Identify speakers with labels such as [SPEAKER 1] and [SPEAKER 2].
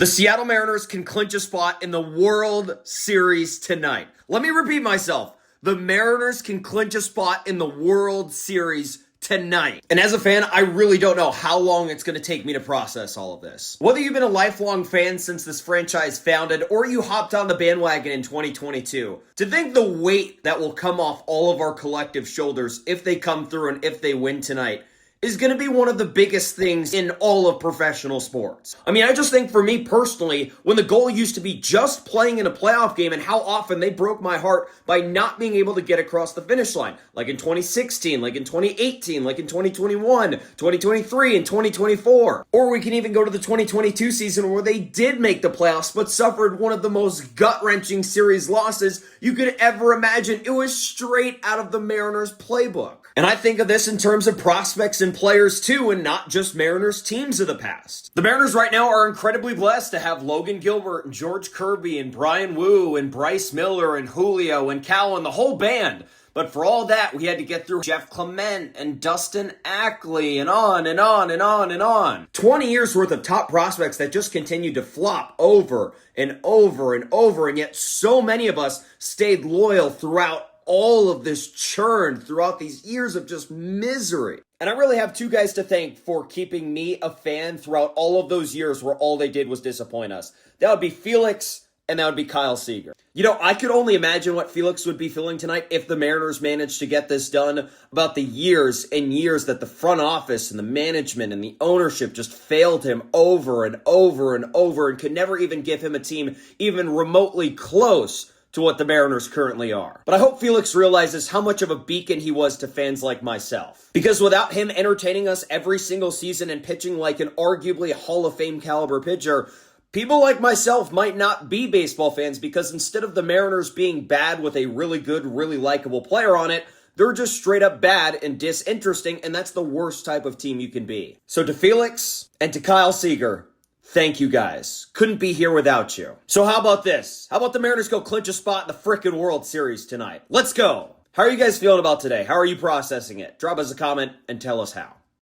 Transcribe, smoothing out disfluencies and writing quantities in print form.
[SPEAKER 1] The Seattle Mariners can clinch a spot in the World Series tonight. Let me repeat myself. The Mariners can clinch a spot in the World Series tonight. And as a fan, I really don't know how long it's going to take me to process all of this. Whether you've been a lifelong fan since this franchise founded or you hopped on the bandwagon in 2022, to think the weight that will come off all of our collective shoulders if they come through and if they win tonight is going to be one of the biggest things in all of professional sports. I mean, I just think for me personally, when the goal used to be just playing in a playoff game and how often they broke my heart by not being able to get across the finish line, like in 2016, like in 2018, like in 2021, 2023, and 2024. Or we can even go to the 2022 season where they did make the playoffs but suffered one of the most gut-wrenching series losses you could ever imagine. It was straight out of the Mariners playbook. And I think of this in terms of prospects and players too, and not just Mariners teams of the past. The Mariners right now are incredibly blessed to have Logan Gilbert and George Kirby and Brian Wu and Bryce Miller and Julio and Cal and the whole band. But for all that, we had to get through Jeff Clement and Dustin Ackley and on and on and on and on. 20 years worth of top prospects that just continued to flop over and over and over, and yet so many of us stayed loyal throughout all of this churn, throughout these years of just misery. And I really have two guys to thank for keeping me a fan throughout all of those years where all they did was disappoint us. That would be Felix and that would be Kyle Seager. You know, I could only imagine what Felix would be feeling tonight if the Mariners managed to get this done, about the years and years that the front office and the management and the ownership just failed him over and over and over and could never even give him a team even remotely close to what the Mariners currently are. But I hope Felix realizes how much of a beacon he was to fans like myself. Because without him entertaining us every single season and pitching like an arguably Hall of Fame caliber pitcher, people like myself might not be baseball fans, because instead of the Mariners being bad with a really good, really likable player on it, they're just straight up bad and disinteresting, and that's the worst type of team you can be. So to Felix and to Kyle Seager, thank you guys. Couldn't be here without you. So how about this? How about the Mariners go clinch a spot in the frickin' World Series tonight? Let's go. How are you guys feeling about today? How are you processing it? Drop us a comment and tell us how.